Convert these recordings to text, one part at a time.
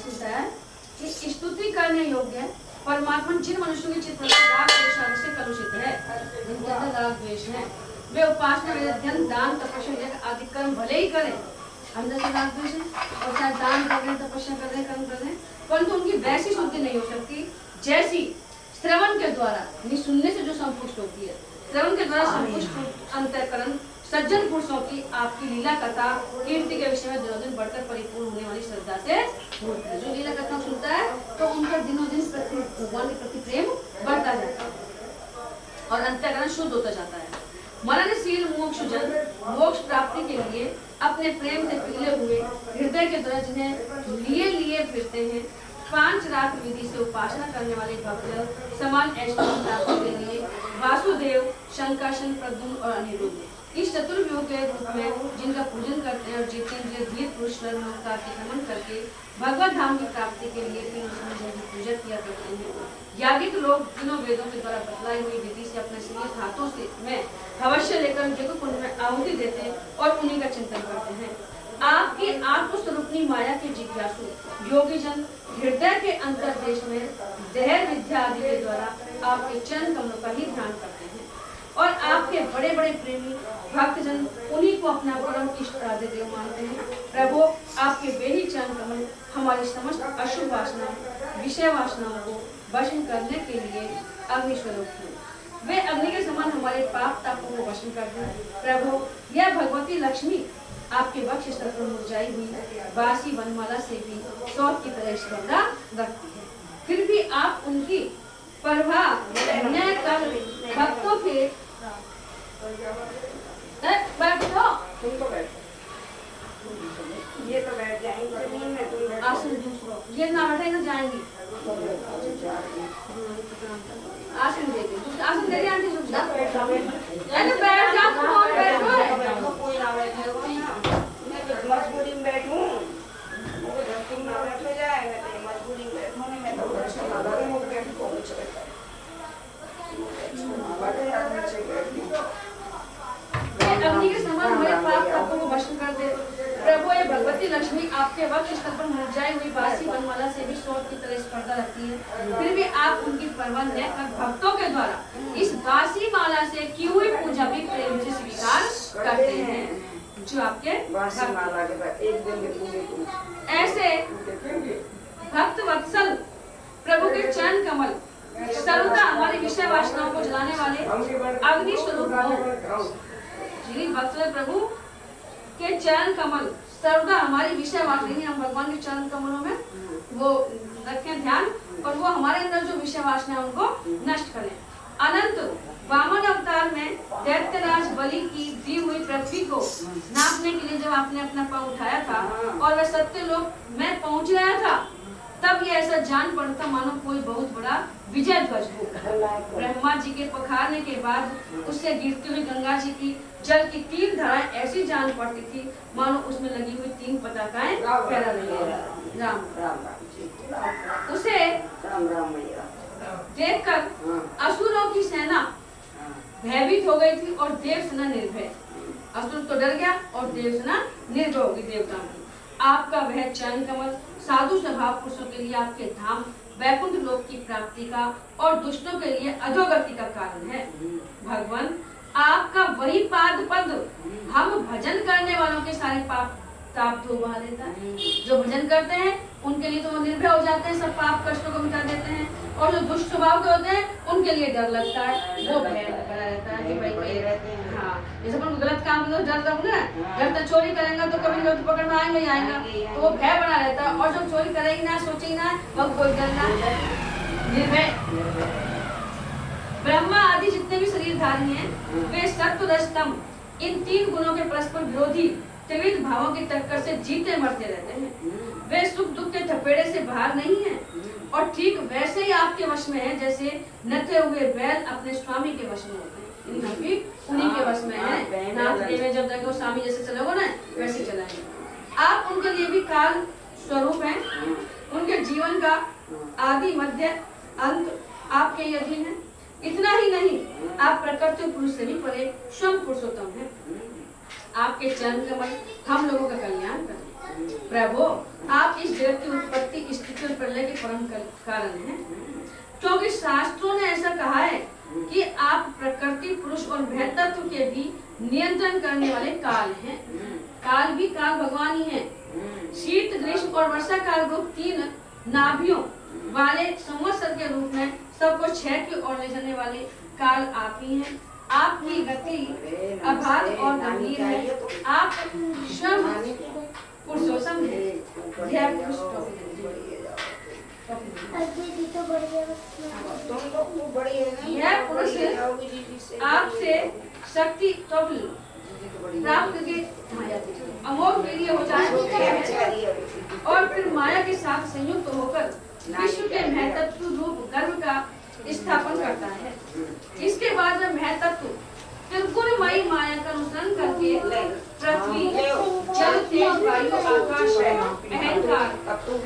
सुनता है कि स्तुति करने योग्य परमात्मा जिन मनुष्यों के चित्त में राग द्वेष आदि से कलुषित है, जिनके अंदर राग द्वेष है, वे उपासना में ध्यान दान तपस्या यज्ञ आदि कर्म भले ही करें, अंदर से राग द्वेष है और चाहे दान कर रहे तपस्या कर रहे कर्म कर रहे, परंतु उनकी वैसी शुद्धि नहीं हो सकती जैसी श्रवण के द्वारा, सुनने से जो संपुष्ट होती है, श्रवण के द्वारा संपुष्ट अंतःकरण सज्जन पुरुषों की आपकी लीला कथा कीर्ति के विषय में दिनों दिन बढ़कर परिपूर्ण होने वाली श्रद्धा से होती है। जो लीला कथा सुनता है तो उनका दिनों दिन भगवान के प्रति प्रेम बढ़ता जाता है और अंतःकरण शुद्ध होता जाता है। मननशील मोक्षजन मोक्ष प्राप्ति के लिए अपने प्रेम से पिघले हुए हृदय के द्वारा जिन्हें लिए लिए फिरते हैं, 5 रात्र विधि से उपासना करने वाले भक्त समान ऐश्वर्य प्राप्ति के लिए वासुदेव, शंकाशन, प्रद्युम्न और अनिरुद्ध इस चतुर्व्यूह के रूप में जिनका पूजन करते हैं और जितेंद्रिय धीर पुरुष लोक का अतिक्रमण करके भगवत धाम की प्राप्ति के लिए जिनकी पूजा किया करते हैं, याज्ञिक लोग तीनों वेदों के द्वारा बतलाई हुई विधि से अपने सीमित हाथों से में अवश्य लेकर यज्ञ कुंड में आहुति देते हैं और उन्हीं का चिंतन करते हैं। आपकी आत्मस्वरूपणी माया के जिज्ञासु योगीजन हृदय के अंतर्देश में देह विद्या आदि के द्वारा आपके चरण कमलों का ही ध्यान करते हैं और आपके बड़े बड़े प्रेमी भक्तजन उन्हीं को अपना परम इष्ट आदि देव मानते हैं। प्रभु, आपके वे ही चरण कमल हमारी समस्त अशुभ वासनाओं, विषय वासनाओं को वशन करने के लिए अग्निस्वरूप हैं। वे अग्नि के समान हमारे पाप तापों को वशन कर दें। प्रभु, यह भगवती लक्ष्मी आपके वक्ष स्थल पर मुरझाई हुई बासी वनमाला से भी सौत की तरह स्पर्धा रखती है, फिर भी आप उनकी परवाह न कर भक्तों के बैठो, ये तो बैठ जाएंगे आसन ये ना बैठेगा जाएंगी, आसन दे दे, आसन दे दे आंटी सुन बैठ जा, कौन बैठो, कोई ना बैठे, मजबूरी में बैठूं, तुम ना बैठ जाएगा, मजबूरी में बैठूं, मैं तो अग्नि के समान हमारे पाप तापों को वश कर दे। प्रभु, ये भगवती लक्ष्मी आपके वक्ष स्थल पर मुरझाई हुई बासी वनमाला से भी सौत की तरह स्पर्धा रखती है, फिर भी आप उनकी परवाह न कर भक्तों के द्वारा इस बासी माला से की हुई पूजा भी प्रेम से स्वीकार करते हैं, जो आपके बासी माला के बाद एक दिन के पूरे ऐसे भक्त वत्सल प्रभु के चरण कमल सर्वदा हमारी विषय वासनाओं को जलाने वाले अग्नि स्वरूप हो। वत्सल प्रभु के चरण कमल सर्वदा हमारी विषय वासना, हम भगवान के चरण कमलों में वो रखें ध्यान और वो हमारे अंदर जो विषय वासना है उनको नष्ट करें। अनंत वामन अवतार में दैत्यराज बलि की दी हुई पृथ्वी को नापने के लिए जब आपने अपना पांव उठाया था और वह सत्य लोक में पहुंच गया था, तब ये ऐसा जान पड़ता मानो कोई बहुत बड़ा विजय ध्वज हो। ब्रह्मा जी के पखारने के बाद उससे गिरती हुई गंगा जी की जल की 3 धाराएं ऐसी जान पड़ती थी मानो उसमें लगी हुई 3 पताकाएं फहरा रही है। राम राम उसे देखकर असुरों की सेना भयभीत हो गई थी और देव सेना निर्भय। असुर तो डर गया और देव सेना निर्भय होगी देवताओं की। आपका वह चरण कमल साधु स्वभाव पुरुषों के लिए आपके धाम वैकुंठ लोक की प्राप्ति का और दुष्टों के लिए अधोगति का कारण है। भगवान, आपका वही पाद पद हम भजन करने वालों के सारे पाप ताप धो बहा देता है। जो भजन करते हैं उनके लिए तो वो निर्भय हो जाते हैं, सब पाप कष्टों को मिटा देते हैं, और जो दुष्ट स्वभाव के होते हैं उनके लिए डर लगता है, वो भय बना रहता है कि भाई हाँ जैसे अपन गलत काम करो डर रहो ना, डर तो चोरी करेंगे तो कभी लोग पकड़ में आएंगे ही आएगा, तो वो भय बना रहता है। और जो चोरी करेगी ना सोचेगी ना वो कोई डर ना, निर्भय। ब्रह्मा आदि जितने भी शरीरधारी हैं वे सत्व रज तम इन 3 गुणों के परस्पर विरोधी त्रिविध भावों की टक्कर से जीते मरते रहते हैं। वे सुख दुख के थपेड़े से बाहर नहीं हैं और ठीक वैसे ही आपके वश में है जैसे नथे हुए बैल अपने स्वामी के वश में होते हैं। उन्हीं के वश में है। नाथ में जब देखो स्वामी जैसे चलोगे ना वैसे चलाएंगे। आप उनके लिए भी काल स्वरूप हैं। उनके जीवन का आदि मध्य अंत आपके ही अधीन है। इतना ही नहीं, आप प्रकृति पुरुष से भी परे स्वयं पुरुषोत्तम हैं। आपके चरण कमल हम लोगों का कल्याण करें। प्रभु आप इस जगत की उत्पत्ति, स्थिति और प्रलय के परम कारण हैं, क्योंकि शास्त्रों ने ऐसा कहा है कि आप प्रकृति, पुरुष और तत्व के भी नियंत्रण करने वाले काल हैं। काल भी काल भगवान ही हैं। शीत, ग्रीष्म और वर्षा काल को 3 नाभियों वाले संवत्सर के रूप में सबको 6 की ओर ले जाने वाले काल आप ही हैं। आपकी गति अबाध और गंभीर है। आप स्वयं पुरुषोत्तम हैं। यह पुरुष यह पुरुष आपसे शक्ति प्राप्त करके अमोघ वीर्य हो जाए और फिर माया के साथ संयुक्त होकर विश्व के महतत्व रूप गर्भ का स्थापन करता है। इसके बाद वह महतत्व त्रिगुणमयी माया का अनुसरण करके पृथ्वी, जल, तेज, वायु, आकाश, अहंकार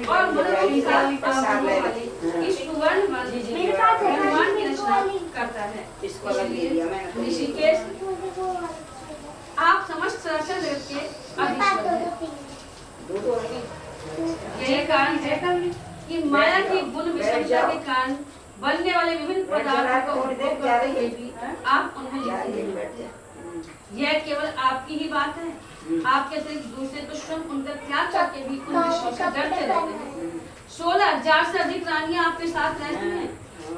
और मन इस सुवर्ण ब्रह्मांड की रचना करता है। ऋषिकेश आप समस्त चराचर जगत के अधीश्वर हैं। यही कारण है कि माया की गुण विषमता के कारण बनने वाले विभिन्न पदार्थों का उपभोग करते हुए भी आप उन्हें लेते हैं। यह केवल आपकी ही बात है। आपके अतिरिक्त दूसरे तो स्वयं उनका त्याग करके भी उन विषयों से डरते रहते हैं। 16,000 से अधिक रानियां आपके साथ रहती हैं।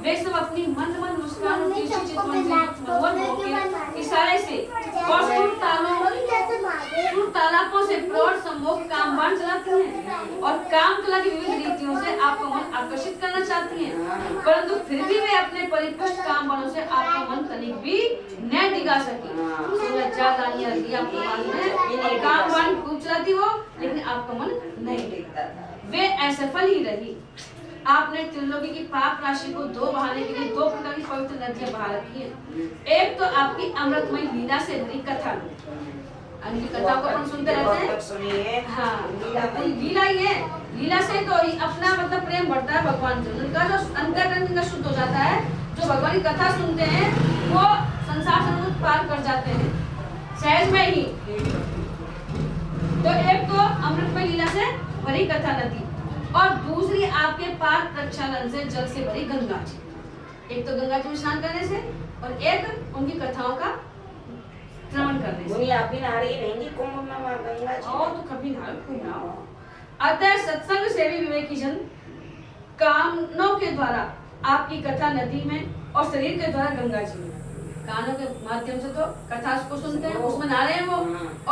वे सब अपनी मंद मुस्कान और तीखी चितवन के इशारे से और सुर तालापों से प्रौढ़ सम्मोह कामबान चलाती हैं और काम कला की विविध रीतियों से आपका मन आकर्षित करना चाहती हैं, परंतु फिर भी वे अपने परिपुष्ट कामबानों से आपका मन तनिक भी न दिगा सकी। 16,000 रानियां रहती आपके पास में, कामबान खूब चलाती हो, लेकिन आपका मन नहीं टिकता। वे असफल ही रही। आपने त्रिलोकी की पाप राशि को दो बहाने के लिए 2 प्रकार की पवित्र नदियां बहा रखी हैं। एक तो आपकी अमृतमय लीला से भरी कथा, उनकी कथा को अपन सुनते रहते हैं। हाँ, लीला ही है। लीला से तो अपना मतलब प्रेम बढ़ता है भगवान से, उनका जो अंतर्करण का शुद्ध हो जाता है। जो भगवान की कथा सुनते हैं वो संसार समुद्र पार कर जाते हैं सहज में ही। तो एक तो अमृतमय लीला से भरी कथा नदी और दूसरी आपके पार प्रक्षालन से जल से भरी गंगा जी। एक तो गंगा जी में स्नान करने से और एक उनकी कथाओं का श्रवण करने से। आप भी नहा रही रहेंगी कुंभ में वहाँ गंगा जी? और तो कभी नहा। अतः सत्संग सेवी विवेकी जन कानों के द्वारा आपकी कथा नदी में और शरीर के द्वारा गंगा जी में। कानों के माध्यम से तो कथा को सुनते हैं, उसमें नहा रहे हैं वो,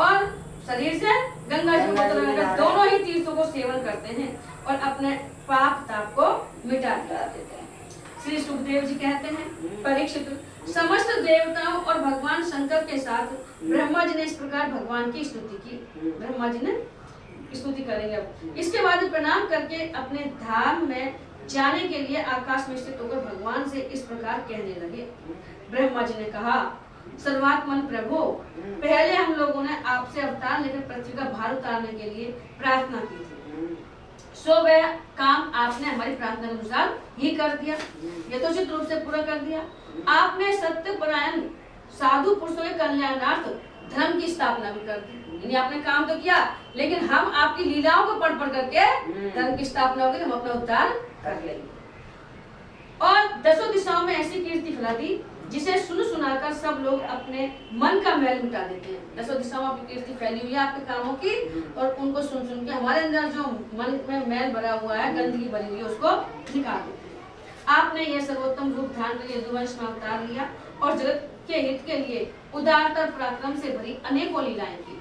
और शरीर से गंगा जी में दोनों ही तीर्थों को सेवन करते हैं और अपने पाप ताप को मिटा देते हैं। श्री सुखदेव जी कहते हैं, परीक्षित, समस्त देवताओं और भगवान शंकर के साथ ब्रह्मा जी ने इस प्रकार भगवान की स्तुति की। ब्रह्मा जी ने स्तुति करेंगे अब। इसके बाद प्रणाम करके अपने धाम में जाने के लिए आकाश में स्थित होकर भगवान से इस प्रकार कहने लगे। ब्रह्मा जी ने कहा, सर्वात्मन प्रभु, पहले हम लोगों ने आपसे अवतार लेकर पृथ्वी का भार उतारने के लिए प्रार्थना की थी, सो वह काम आपने हमारी प्रार्थना के अनुसार ही कर दिया, यथोचित रूप से पूरा कर दिया। आपने सत्यपरायण साधु पुरुषों के कल्याणार्थ धर्म की स्थापना भी कर दी। यानी आपने काम तो किया, लेकिन हम आपकी लीलाओं को पढ़ करके धर्म की स्थापना होगी, हम अपना उद्धार कर लेंगे। और 10 दिशाओं में ऐसी कीर्ति फैला दी जिसे सुनाकर सब लोग अपने मन का मैल मिटा देते हैं। 10 दिशाओं में आपकी कीर्ति फैली हुई है आपके कामों की, और उनको सुन के हमारे अंदर जो मन में मैल भरा हुआ है, गंदगी भरी हुई है, उसको निकाल देते हैं। आपने यह सर्वोत्तम रूप धारण करके यदुवंश में अवतार लिया और जगत के हित के लिए उदारता पराक्रम से भरी अनेकों लीलाएं की।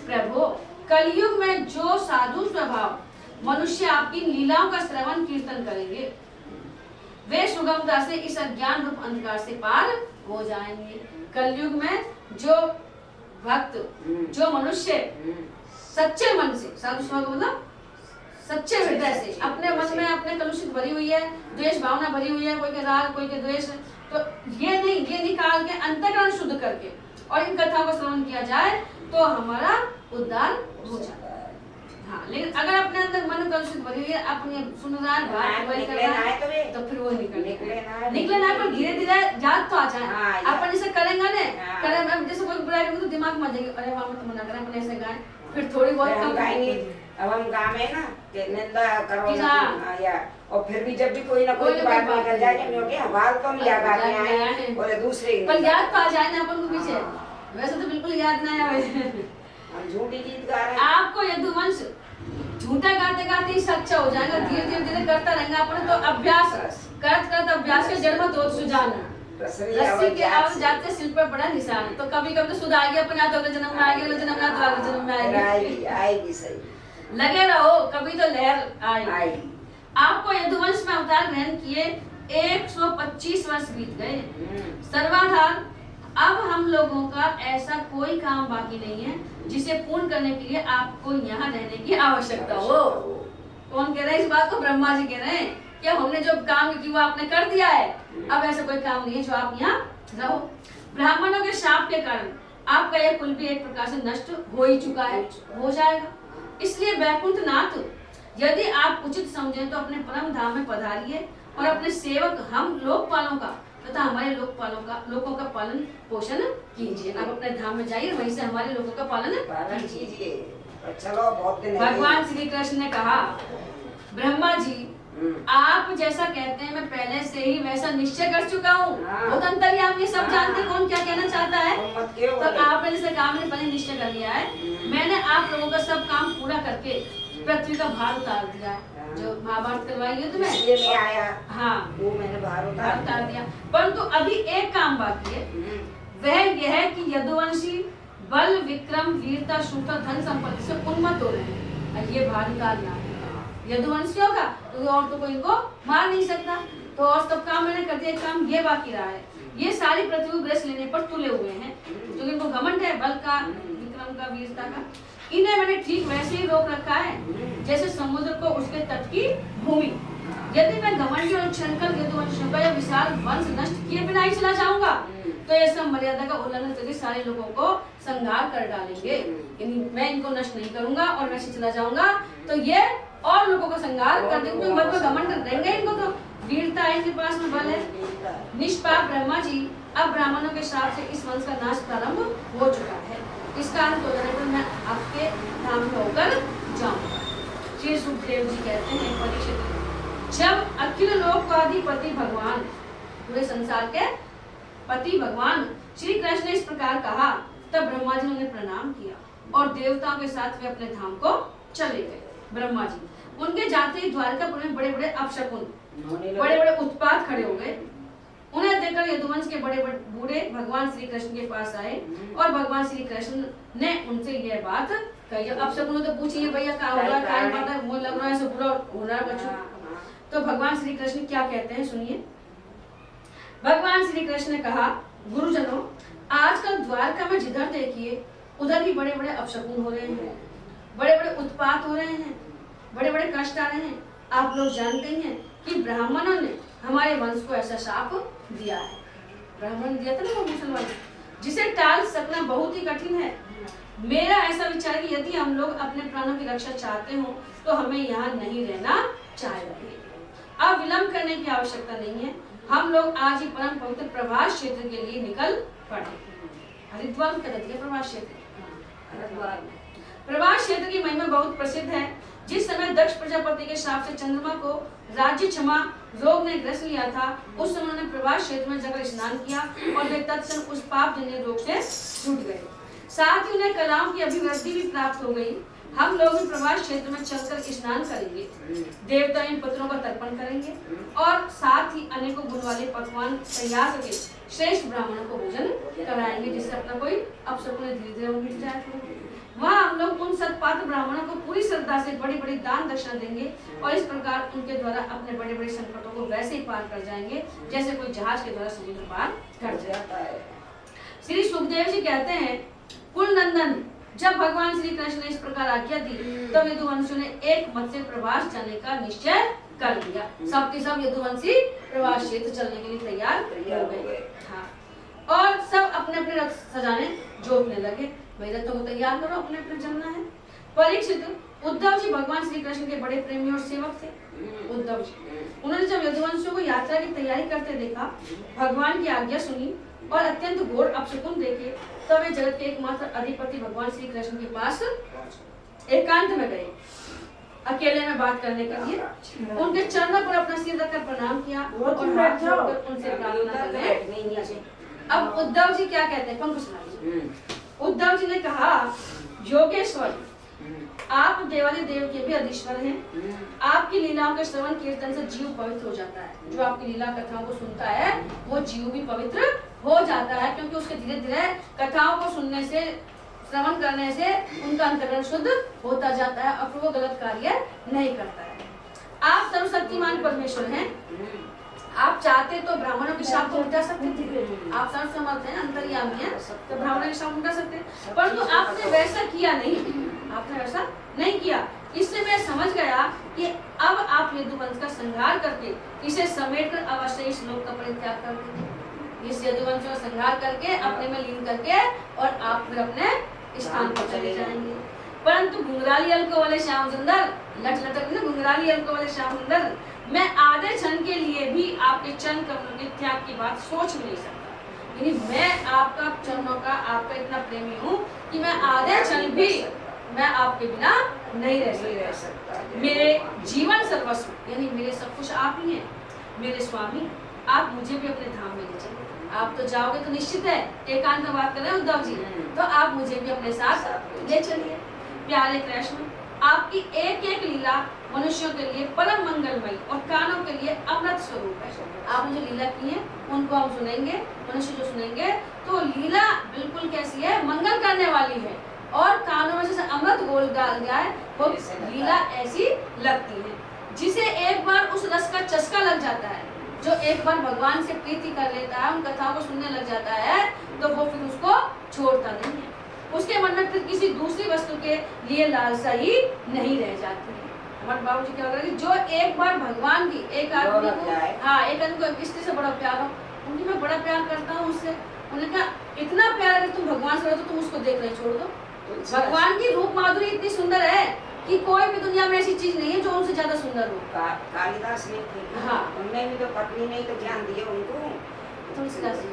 प्रभु, कलयुग में जो साधु स्वभाव मनुष्य आपकी लीलाओं का श्रवण कीर्तन करेंगे, वे सुगमता से इस अज्ञान रूप अंधकार से पार हो जाएंगे। कलयुग में जो भक्त, जो मनुष्य सच्चे मन से, साधु स्वभाव मतलब सच्चे हृदय से, अपने मन में अपने कलुषित भरी हुई है, द्वेष भावना भरी हुई है, कोई के राग कोई के द्वेष, तो ये नहीं, ये निकाल के अंतःकरण शुद्ध करके और इन कथाओं का श्रवण किया जाए तो हमारा उद्धार हो जाता है। हाँ, लेकिन अगर अपने अंदर मन कलुषित भरी हुई है, अपने सुन रहा है, बात वही कर रहा है, तो फिर वो निकले ना, पर धीरे धीरे याद तो आ जाए। अपन जैसे करेंगे ना, करें जैसे कोई बुराई करेंगे तो दिमाग में आ जाएगी, अरे वहाँ मत मना करें, अपन ऐसे गाएं, फिर थोड़ी बहुत कम गाएंगे, अब हम काम है ना कि निंदा करो कि ना हाँ। या और फिर भी जब भी कोई ना कोई कोई ना बात कोई निकल जाए हम लोग के बात तो हम याद आके आए हैं। बोले दूसरे की पर निंदा याद तो आ जाए ना अपन को पीछे। हाँ। वैसे तो बिल्कुल याद ना आए। हम झूठी गीत गा रहे हैं आपको यदुवंश झूठा गाते गाते ही सच्चा हो जाएगा। धीरे धीरे धीरे करता रहेगा अपन तो अभ्यास करत अभ्यास के जड़ में तो सुजान रस्सी के आवाज जाते सिर पर बड़ा निशान। तो कभी कभी तो सुध आएगी अपने आप, अगले जन्म में आएगी, अगले जन्म में तो अगले जन्म में आएगी। आएगी सही लगे रहो, कभी तो लहर आएगी। आएगी। आपको यदुवंश में अवतार ग्रहण किए 125 वर्ष बीत गए। सर्वाधार अब हम लोगों का ऐसा कोई काम बाकी नहीं है जिसे पूर्ण करने के लिए आपको यहाँ रहने की आवश्यकता हो। कौन कह रहा है इस बात को? ब्रह्मा जी कह रहे हैं कि हमने जो काम की वो आपने कर दिया है, अब ऐसा कोई काम नहीं है जो आप यहाँ रहो। ब्राह्मणों के शाप के कारण आपका यह कुल भी एक प्रकार से नष्ट हो ही चुका है, हो जाएगा। इसलिए वैकुंठ नाथ यदि आप उचित समझें तो अपने परम धाम में पधारिए और अपने सेवक हम लोकपालों का तथा हमारे लोगों का पालन पोषण कीजिए। आप अपने धाम में जाइए, वहीं से हमारे लोगों का पालन कीजिए। चलो बहुत दिन भगवान श्री कृष्ण ने कहा, ब्रह्मा जी आप जैसा कहते हैं मैं पहले से ही वैसा निश्चय कर चुका हूँ। बहुत अंतर्यामी ये सब जानते हैं कौन क्या कहना चाहता है। तो आपने जैसे काम ने पहले निश्चय कर लिया है। मैंने आप लोगों का सब काम पूरा करके पृथ्वी का भार उतार दिया है। जो महाभारत करवाई है तुम्हें, इसलिए मैं आया। हाँ वो मैंने भार उतार दिया। परंतु अभी एक काम बाकी है, वह यह है कि यदुवंशी बल विक्रम वीरता शूरता धन संपत्ति से उन्मत्त हो रहे हैं और ये भार उतारना है यदुवंशियों का, क्योंकि और तो कोई इनको मार नहीं सकता। तो और सब काम मैंने कर दिया, काम ये बाकी रहा है। ये सारी पृथ्वी को ग्रस लेने पर तुले हुए हैं, क्योंकि इनको घमंड है बल का, विक्रम का, वीरता का। इन्हें मैंने ठीक वैसे ही रोक रखा है जैसे समुद्र को उसके तट की भूमि। यदि मैं घमंडी और क्षणकल यदुवंशियों का यह विशाल वंश नष्ट किए बिना ही चला जाऊंगा तो ये सब मर्यादा का उल्लंघन करके सारे लोगों को संहार कर डालेंगे। मैं इनको नष्ट नहीं करूंगा और वैसे चला जाऊंगा तो ये और लोगों का संहार कर देंगे। मत में घमंड रहेंगे, इनको तो वीरता है, इनके पास में बल है। निष्पाप ब्रह्मा जी अब ब्राह्मणों के श्राप से इस वंश का नाश प्रारंभ हो चुका है। इसका अंत हो जाने पर मैं आपके धाम में होकर जाऊंगा। श्री सुखदेव जी कहते हैं, परीक्षित जब अखिल लोकाधिपति भगवान, पूरे संसार के पति भगवान श्री कृष्ण ने इस प्रकार कहा, तब ब्रह्मा जी ने उन्हें प्रणाम किया और देवताओं के साथ वे अपने धाम को चले गए। ब्रह्मा जी उनके जाते ही द्वारकापुर में बड़े बड़े अपशकुन, बड़े बड़े उत्पात खड़े हो गए। उन्हें देखकर यदुवंश के बड़े बड़े बूढ़े भगवान श्री कृष्ण के पास आए और भगवान श्री कृष्ण ने उनसे यह बात कही। अपशकुन तो पूछिए भैया क्या हो रहा है, क्या बात है, मुझे लग रहा है बुरा हो रहा है बच्चों। तो भगवान श्री कृष्ण क्या कहते हैं सुनिए। भगवान श्री कृष्ण ने कहा, गुरुजनों आजकल द्वारका में जिधर देखिए उधर ही बड़े बड़े अपशकुन हो रहे हैं, बड़े बड़े उत्पात हो रहे हैं, बड़े बड़े कष्ट आ रहे हैं। आप लोग जानते हैं कि ब्राह्मणों ने हमारे वंश को ऐसा शाप दिया है। ब्राह्मण दिया था ना वो मुसलमान, जिसे टाल सकना बहुत ही कठिन है। मेरा ऐसा विचार है कि यदि हम लोग अपने प्राणों की रक्षा चाहते हो तो हमें यहाँ नहीं रहना चाहिए। अब विलंब करने की आवश्यकता नहीं है, हम लोग आज ही परम पवित्र प्रभास क्षेत्र के लिए निकल पड़े। हरिद्वार में कहते हैं प्रभास क्षेत्र। प्रभास क्षेत्र की महिमा बहुत प्रसिद्ध है। जिस समय दक्ष प्रजापति के शाप से चंद्रमा को राज्य क्षमा रोग ने ग्रस लिया था, उस समय उन्होंने प्रभास क्षेत्र में जाकर स्नान किया और वे तत्क्षण उस पाप जन्य रोग से छूट गए। साथ ही उन्हें कलाओं की अभिवृद्धि भी प्राप्त हो गई। हम लोग भी प्रभास क्षेत्र में चलकर स्नान करेंगे, देवता इन पत्रों का तर्पण करेंगे और साथ ही अनेकों गुण वाले पकवान तैयार करके श्रेष्ठ ब्राह्मणों को भोजन कराएंगे, जिससे अपना कोई अपशकुन धीरे धीरे मिट जाए। वहाँ हम लोग उन सत्पात्र ब्राह्मणों को पूरी श्रद्धा से बड़ी बड़ी दान दक्षिणा देंगे और इस प्रकार उनके द्वारा अपने बड़े बड़े संकटों को वैसे ही पार कर जाएंगे जैसे कोई जहाज के द्वारा समुद्र पार कर जाता है। श्री सुखदेव जी कहते हैं, कुल नंदन जब भगवान श्री कृष्ण ने इस प्रकार आज्ञा दी तब यदुवंशियों ने एक मत से प्रवास जाने का निश्चय कर लिया। सबके सब यदुवंशी प्रवास क्षेत्र चलने के लिए तैयार हो गए। हाँ, और सब अपने अपने रथ सजाने जोतने लगे। भाई रथों को तैयार करो, अपने अपने चलना है। परीक्षित उद्धव जी भगवान श्री कृष्ण के बड़े प्रेमी और सेवक थे। उद्धव जी उन्होंने जब यदुवंशियों को यात्रा की तैयारी करते देखा, भगवान की आज्ञा सुनी और अत्यंत घोर अपशकुन देखे, तब वे जगत के एकमात्र अधिपति भगवान श्री कृष्ण के पास एकांत में गए अकेले में बात करने के लिए उनके चरणों पर अपना सिर रखकर प्रणाम किया और हाथ जोड़कर उनसे प्रार्थना करने। अब उद्धव जी क्या कहते हैं, पंकुशनाथ जी। उद्धव जी ने कहा, योगेश्वर आप देवादी देव के भी अधीश्वर हैं। आपकी लीलाओं के श्रवण कीर्तन से जीव पवित्र हो जाता है। जो आपकी लीला कथाओं को सुनता है वो जीव भी पवित्र हो जाता है, क्योंकि उसके धीरे धीरे कथाओं को सुनने से, श्रवण करने से उनका अंतःकरण शुद्ध होता जाता है और फिर वो गलत कार्य नहीं करता है। आप सर्वशक्तिमान परमेश्वर हैं। आप चाहते तो ब्राह्मणों के शाप को मिटा सकते थे। आप सर्वसमर्थ हैं, अंतर्यामी हैं, तो ब्राह्मणों के शाप मिटा सकते, परंतु आपने वैसा किया नहीं। आपने वैसा नहीं किया। इससे मैं समझ गया कि अब आप यदुवंश का संहार करके इसे समेटकर अवश्य इस लोक का परित्याग कर देंगे। इस यदुवंश का संहार करके अपने में लीन करके और आप फिर अपने स्थान पर चले जाएंगे। परंतु घुंघराली अलकों वाले श्याम सुंदर, लट लटक ना घुंघराली अलकों वाले श्याम सुंदर, मैं आधे क्षण के लिए भी आपके चरण कमलों के त्याग की बात सोच नहीं सकता। यानी मैं आपका चरणों का, आपका इतना प्रेमी हूँ कि मैं आधे क्षण भी मैं आपके बिना नहीं रह सकता। मेरे जीवन सर्वस्व यानी मेरे सब कुछ आप ही हैं, मेरे स्वामी। आप मुझे भी अपने धाम में ले चलिए। आप तो जाओगे तो निश्चित है, एकांत में बात कर रहे हैं उद्धव जी, तो आप मुझे भी अपने साथ ले चलिए। प्यारे कृष्ण, आपकी एक एक लीला मनुष्यों के लिए परम मंगलमयी और कानों के लिए अमृत स्वरूप है। आप मुझे लीला की है, उनको हम सुनेंगे, मनुष्य जो सुनेंगे तो लीला बिल्कुल कैसी है, मंगल करने वाली है और कानों में जैसे अमृत घोल डाल गया है, वो लीला ऐसी लगती है। जिसे एक बार उस रस का चस्का लग जाता है, जो एक बार भगवान से प्रीति कर लेता है, उन कथाओं को सुनने लग जाता है, तो वो फिर उसको छोड़ता नहीं है। उसके मन में फिर किसी दूसरी वस्तु के लिए लालसा ही नहीं रह जाती है। हमारे बाबू जी क्या करेंगे, जो एक बार भगवान की, एक आदमी को, हाँ एक आदमी को स्त्री से बड़ा प्यार हो, उनकी मैं बड़ा प्यार करता हूँ उससे, उन्होंने कहा इतना प्यार अगर तुम भगवान से हो तो तुम उसको देख नहीं छोड़ दो। भगवान की रूप माधुरी इतनी सुंदर है कि कोई भी दुनिया में ऐसी चीज नहीं है जो उनसे ज्यादा सुंदर हो। कालिदास ने हाँ, उनने भी तो पत्नी नहीं तो ज्ञान दिए उनको। तुलसीदास जी,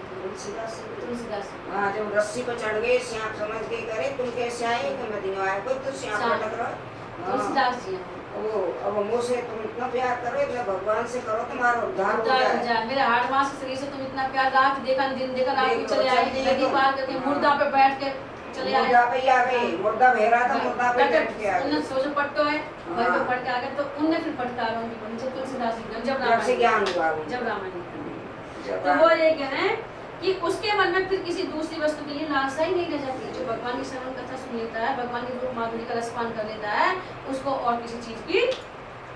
हाँ, जब रस्सी पर चढ़ गए, श्याम समझ के करे तुम कैसे आए कि मैं दिन आए को तो श्याम भटक रहा। तुलसीदास जी वो अब मुझसे तुम इतना प्यार करो, इतना भगवान से करो, तुम्हारा उद्धार हो जाए। मेरे 8 मास के शरीर से तुम इतना प्यार रात देखा, दिन देखा, रात को चले आए, नदी पार करके मुर्दा पे बैठ के चले आए। मुर्दा पे आ गए, मुर्दा बह रहा था, मुर्दा पे बैठ के आ गए। उन्हें सोचो पट्टो है, घर पे पढ़ के आ गए, तो उनने फिर पटकारों की पढ़ी जब तुलसीदास जी जब रामायण ज्ञान हुआ, जब रामायण। तो वो ये कह रहे हैं कि उसके मन में फिर किसी दूसरी वस्तु के लिए लालसा ही नहीं रह जाती। जो भगवान की श्रवण कथा सुन लेता है, भगवान की रूप माधुरी का रसपान कर लेता है, उसको और किसी चीज की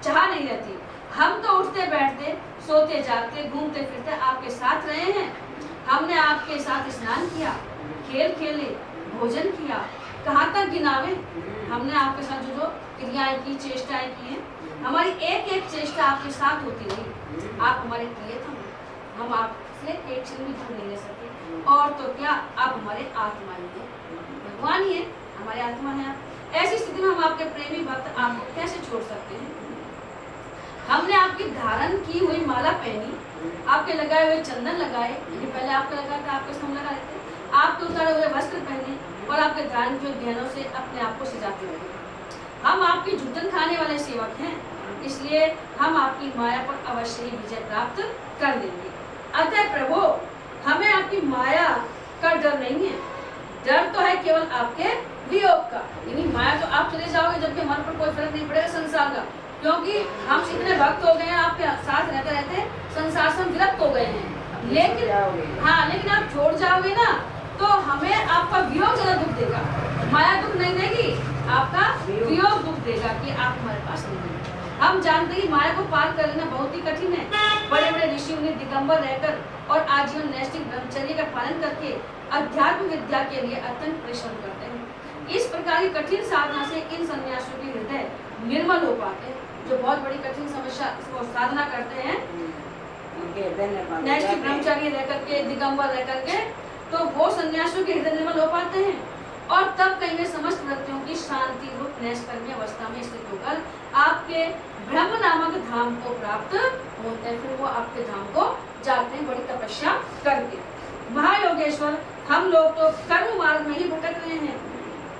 चाह नहीं रहती। हम तो उठते बैठते, सोते जागते, घूमते फिरते आपके साथ रहे हैं। हमने आपके साथ स्नान किया, खेल खेले, भोजन किया, कहाँ तक गिनावे। हमने आपके साथ जो जो क्रियाएं की, चेष्टाएं की हैं, हमारी एक एक चेष्टा आपके साथ होती रही। आप हमारे प्रिय थे, हम आपसे एक क्षण भी दूर नहीं रह सकते। और तो क्या, आप हमारे आत्मा ही है, भगवान ही है, हमारे आत्मा है। ऐसी स्थिति में हम आपके प्रेमी भक्त आपको कैसे छोड़ सकते हैं। हमने आपकी धारण की हुई माला पहनी, आपके लगाए हुए चंदन लगाए, पहले आपका लगा था, आपके हम लगा लेते, आपके उतारे हुए वस्त्र पहने और आपके धारण के गहनों से अपने आप को सजाते रहे। हम आपकी झूठन खाने वाले सेवक हैं, इसलिए हम आपकी माया पर अवश्य ही विजय प्राप्त कर देंगे। अतः प्रभु, हमें आपकी माया का डर नहीं है, डर तो है केवल आपके वियोग का। यानी माया तो आप चले जाओगे, जबकि हमारे पर कोई फर्क नहीं पड़ेगा संसार का, क्योंकि हम इतने भक्त हो गए हैं, आपके साथ रहते रहते संसार से हम विरक्त हो गए हैं। लेकिन हाँ, लेकिन आप छोड़ जाओगे ना, तो हमें आपका वियोग ज्यादा दुख देगा। माया दुख नहीं देगी, आपका वियोग दुख देगा कि आप हमारे पास नहीं है। हम जानते हैं माया को पार कर लेना बहुत ही कठिन है। बड़े बड़े ऋषि मुनि दिगंबर रहकर और आजीवन नैष्ठिक ब्रह्मचर्य का पालन करके अध्यात्म विद्या के लिए अत्यंत परिश्रम करते हैं। इस प्रकार की कठिन साधना से इन सन्यासियों के हृदय निर्मल हो पाते हैं। जो बहुत बड़ी कठिन समस्या को साधना करते हैं, नैष्ठिक ब्रह्मचारी रह करके, दिगंबर रह करके, तो वो सन्यासियों के हृदय निर्मल हो पाते हैं और तब कहीं वे समस्त वृत्तियों की शांति रूप नैष्कर्म्य अवस्था में स्थित होकर आपके ब्रह्म नामक धाम को प्राप्त होते हैं। फिर वो आपके धाम को जाते हैं बड़ी तपस्या करके। महायोगेश्वर, हम लोग तो कर्म मार्ग में ही भटक रहे हैं,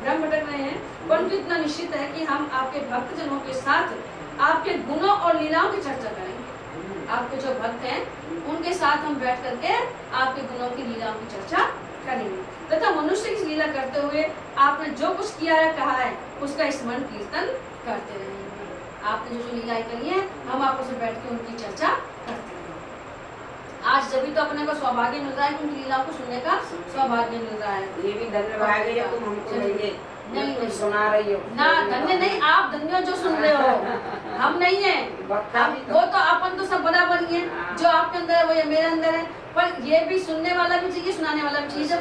भ्रम भटक रहे हैं, परंतु इतना निश्चित है कि हम आपके भक्तजनों के साथ आपके गुणों और लीलाओं की चर्चा करेंगे। आपके जो भक्त हैं उनके साथ हम बैठ करके आपके गुणों की लीलाओं की चर्चा करेंगे तथा मनुष्य की लीला करते हुए आपने जो कुछ किया है कहा है उसका स्मरण कीर्तन करते रहेंगे। आपने जो लीलाएं करी है हम आपस में बैठ के उनकी चर्चा करते हैं। आज जब भी तो अपने को सौभाग्य मिल रहा है कि उनकी लीलाओं को सुनने का सौभाग्य मिल रहा है। ये भी धन्यवाद है तुम हमको नहीं नहीं सुना रही हो ना, धन्य नहीं, आप धन्य हो जो सुन रहे हो, हम नहीं है। वो तो अपन तो सब बराबर ही है, जो आपके अंदर है वो मेरे अंदर है, पर ये भी सुनने वाला भी चाहिए, सुनाने वाला भी चाहिए। जब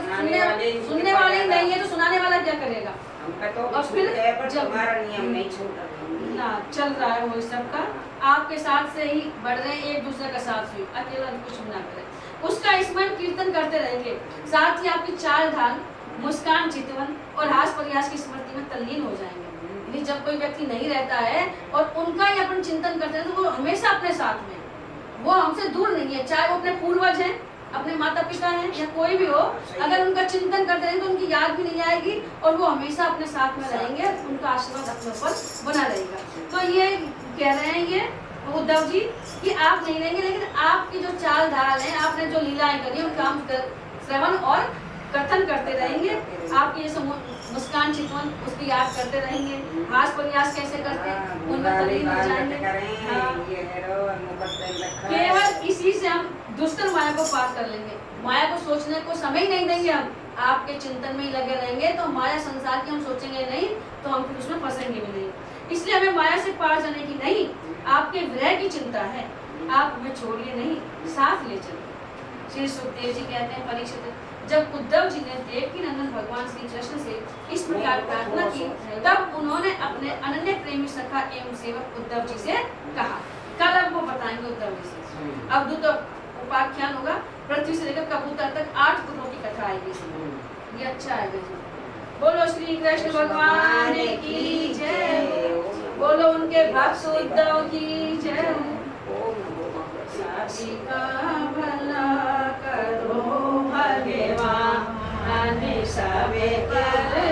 सुनने वाले ही नहीं है तो सुनाने वाला क्या करेगा? और फिर जब हमारा नियम नहीं छूटा ना चल रहा है वो सबका, आपके साथ से ही बढ़ रहे हैं, एक दूसरे का साथ से, अकेला कुछ भी ना करें। उसका स्मरण कीर्तन करते रहेंगे, साथ ही आपकी चाल ढाल, मुस्कान, चितवन और हास प्रयास की स्मृति में तल्लीन हो जाएंगे। जब कोई व्यक्ति नहीं रहता है और उनका ही अपन चिंतन करते हैं तो वो हमेशा अपने साथ में, वो हमसे दूर नहीं है। चाहे वो अपने पूर्वज हैं, अपने माता पिता हैं या कोई भी हो, अगर उनका चिंतन करते रहेंगे तो उनकी याद भी नहीं आएगी और वो हमेशा अपने साथ में रहेंगे, उनका आशीर्वाद अपने ऊपर बना रहेगा। तो ये कह रहे हैं ये उद्धव जी कि आप नहीं रहेंगे, लेकिन आपकी जो चाल ढाल है, आपने जो लीलाएं करी उनका हम श्रवण और कथन करते रहेंगे। आपकी जैसे मुस्कान, चितवन उसकी याद करते रहेंगे, हास प्रयास कैसे करते हैं उनमें तल्लीन हो जाएंगे। केवल इसी से हम दुष्कर माया को पार कर लेंगे। माया को सोचने को समय ही नहीं देंगे, हम आपके चिंतन में ही लगे रहेंगे तो माया संसार की हम सोचेंगे नहीं तो हम फिर उसमें फंसेंगे भी नहीं। इसलिए हमें माया से पार जाने की नहीं, आपके विरह की चिंता है। आप हमें छोड़िए नहीं, साथ ले चलिए। श्री सुखदेव जी कहते हैं, परीक्षित जब उद्धव जी ने देवकी नंदन भगवान श्री कृष्ण से इस प्रकार प्रार्थना की तब उन्होंने अपने अनन्य प्रेमी सखा एवं सेवक उद्धव जी से कहा। कल अब वो बताएंगे उद्धव जी से। अब तो उपाख्यान होगा, पृथ्वी से लेकर कबूतर तक 8 पुत्रों की कथा आएगी। ये अच्छा है। बोलो श्री कृष्ण भगवान की जय, बोलो उनके भक्त उद्धव की जय। का भला करो भगवान, सबे कर